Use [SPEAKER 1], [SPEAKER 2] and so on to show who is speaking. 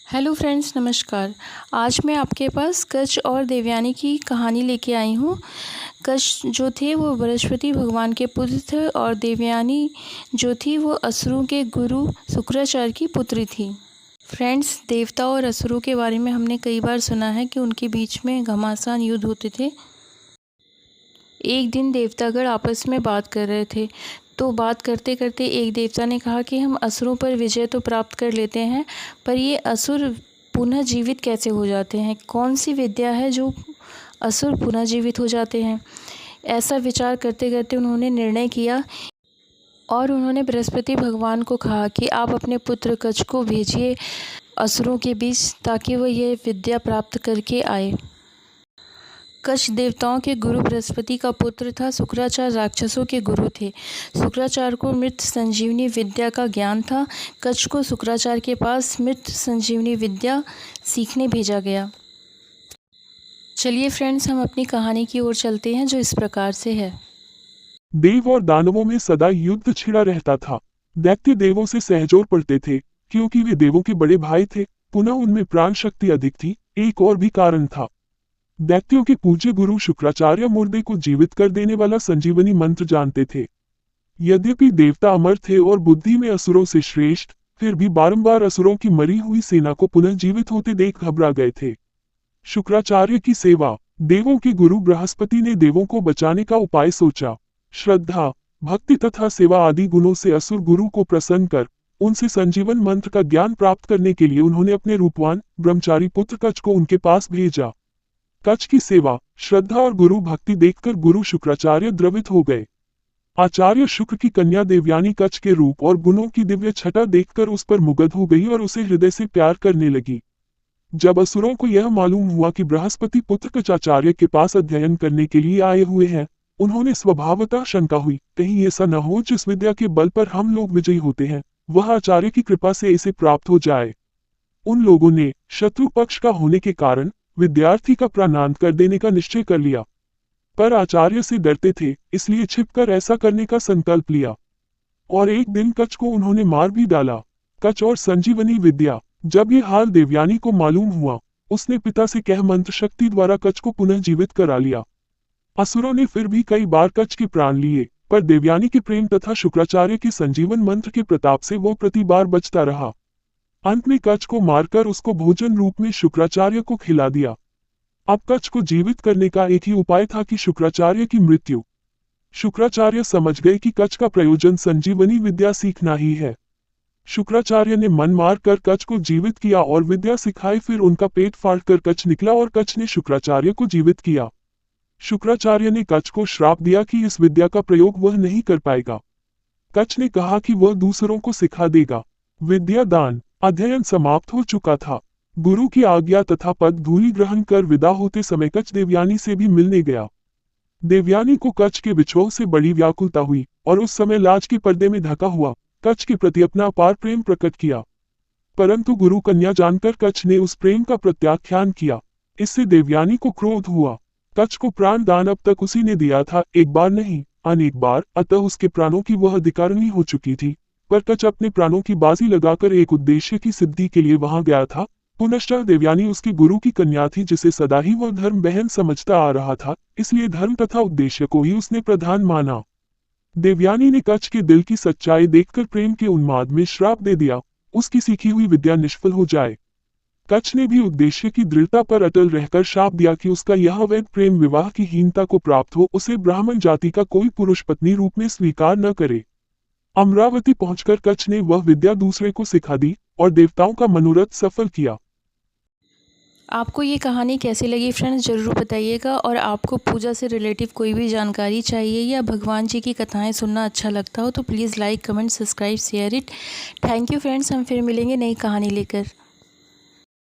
[SPEAKER 1] Hello friends, नमस्कार। आज मैं आपके पास कच्छ और देवयानी की कहानी लेके आई हूँ। कच्छ जो थे वो बृहस्पति भगवान के पुत्र थे और देवयानी जो थी वो असुरों के गुरु शुक्राचार्य की पुत्री थी। फ्रेंड्स, देवता और असुरों के बारे में हमने कई बार सुना है कि उनके बीच में घमासान युद्ध होते थे। एक दिन देवतागण आपस में बात कर रहे थे, तो बात करते करते एक देवता ने कहा कि हम असुरों पर विजय तो प्राप्त कर लेते हैं, पर ये असुर पुनः जीवित कैसे हो जाते हैं? कौन सी विद्या है जो असुर पुनः जीवित हो जाते हैं? ऐसा विचार करते करते उन्होंने निर्णय किया और उन्होंने बृहस्पति भगवान को कहा कि आप अपने पुत्र कच्छ को भेजिए असुरों के बीच, ताकि वह यह विद्या प्राप्त करके आए। कच्छ देवताओं के गुरु बृहस्पति का पुत्र था। शुक्राचार्य राक्षसों के गुरु थे। शुक्राचार्य को मृत संजीवनी विद्या का ज्ञान था। कच्छ को शुक्राचार्य के पास मृत संजीवनी विद्या सीखने भेजा गया। चलिए फ्रेंड्स, हम अपनी कहानी की ओर चलते हैं, जो इस प्रकार से है।
[SPEAKER 2] देव और दानवों में सदा युद्ध छिड़ा रहता था। दैत्य देवों से सहजोर पड़ते थे, क्योंकि वे देवों के बड़े भाई थे। पुनः उनमें प्राण शक्ति अधिक थी। एक और भी कारण था। दैत्यों के पूज्य गुरु शुक्राचार्य मुर्दे को जीवित कर देने वाला संजीवनी मंत्र जानते थे। यद्यपि देवता अमर थे और बुद्धि में असुरों से श्रेष्ठ, फिर भी बारंबार असुरों की मरी हुई सेना को पुनः जीवित होते देख घबरा गए थे। शुक्राचार्य की सेवा। देवों के गुरु बृहस्पति ने देवों को बचाने का उपाय सोचा। श्रद्धा, भक्ति तथा सेवा आदि गुणों से असुर गुरु को प्रसन्न कर उनसे संजीवन मंत्र का ज्ञान प्राप्त करने के लिए उन्होंने अपने रूपवान ब्रह्मचारी पुत्र कच्छ को उनके पास भेजा। कच्छ की सेवा, श्रद्धा और गुरु भक्ति देखकर गुरु शुक्राचार्य द्रवित हो गए। आचार्य शुक्र की कन्या देवयानी कच्छ के रूप और गुणों की दिव्य छटा देखकर उस पर मुग्ध हो गई और उसे हृदय से प्यार करने लगी। जब असुरों को यह मालूम हुआ कि बृहस्पति पुत्र कच्चाचार्य के पास अध्ययन करने के लिए आए हुए हैं, उन्होंने स्वभावतः शंका हुई, कहीं ऐसा न हो जिस विद्या के बल पर हम लोग विजयी होते हैं, वह आचार्य की कृपा से इसे प्राप्त हो जाए। उन लोगों ने शत्रु पक्ष का होने के कारण विद्यार्थी का प्राणांत कर देने का निश्चय कर लिया, पर आचार्य से डरते थे, इसलिए छिपकर ऐसा करने का संकल्प लिया। और एक दिन कच्छ को उन्होंने मार भी डाला। कच्छ और संजीवनी विद्या। जब ये हाल देवयानी को मालूम हुआ, उसने पिता से कह मंत्र शक्ति द्वारा कच्छ को पुनः जीवित करा लिया। असुरों ने फिर भी कई बार कच्छ के प्राण लिए, पर देवयानी के प्रेम तथा शुक्राचार्य के संजीवन मंत्र के प्रताप से वो प्रति बार बचता रहा। अंत में कच्छ को मारकर उसको भोजन रूप में शुक्राचार्य को खिला दिया। अब कच्छ को जीवित करने का एक ही उपाय था कि शुक्राचार्य की मृत्यु। शुक्राचार्य समझ गए कि कच्छ का प्रयोजन संजीवनी विद्या सीखना ही है। शुक्राचार्य ने मन मार कर कच्छ को जीवित किया और विद्या सिखाई। फिर उनका पेट फाड़कर कच्छ निकला और कच्छ ने शुक्राचार्य को जीवित किया। शुक्राचार्य ने कच्छ को श्राप दिया कि इस विद्या का प्रयोग वह नहीं कर पाएगा। कच्छ ने कहा कि वह दूसरों को सिखा देगा। विद्या दान। अध्ययन समाप्त हो चुका था। गुरु की आज्ञा तथा पद धूलि ग्रहण कर विदा होते समय कच्छ देवयानी से भी मिलने गया। देवयानी को कच्छ के विछोह से बड़ी व्याकुलता हुई और उस समय लाज के पर्दे में ढका हुआ कच्छ के प्रति अपना अपार प्रेम प्रकट किया। परंतु गुरु कन्या जानकर कच्छ ने उस प्रेम का प्रत्याख्यान किया। इससे देवयानी को क्रोध हुआ। कच्छ को प्राण दान अब तक उसी ने दिया था, एक बार नहीं अनेक बार, अतः उसके प्राणों की वह अधिकारिणी हो चुकी थी। पर कच्छ अपने प्राणों की बाजी लगाकर एक उद्देश्य की सिद्धि के लिए वहां गया था। पुनश्च देवयानी उसके गुरु की कन्या थी, जिसे सदा ही वह धर्म बहन समझता आ रहा था, इसलिए धर्म तथा उद्देश्य को ही उसने प्रधान माना। देवयानी ने कच्छ के दिल की सच्चाई देखकर प्रेम के उन्माद में श्राप दे दिया, उसकी सीखी हुई विद्या निष्फल हो जाए। कच्छ ने भी उद्देश्य की दृढ़ता पर अटल रहकर शाप दिया कि उसका यह अवैध प्रेम विवाह की हीनता को प्राप्त हो, उसे ब्राह्मण जाति का कोई पुरुष पत्नी रूप में स्वीकार न करे। अमरावती पहुंचकर कच्छ ने वह विद्या दूसरे को सिखा दी और देवताओं का मनोरथ सफल किया।
[SPEAKER 1] आपको ये कहानी कैसी लगी फ्रेंड्स, ज़रूर बताइएगा। और आपको पूजा से रिलेटिव कोई भी जानकारी चाहिए या भगवान जी की कथाएं सुनना अच्छा लगता हो, तो please like, comment, subscribe, share it. Thank you friends, हम फिर मिलेंगे नई कहानी लेकर।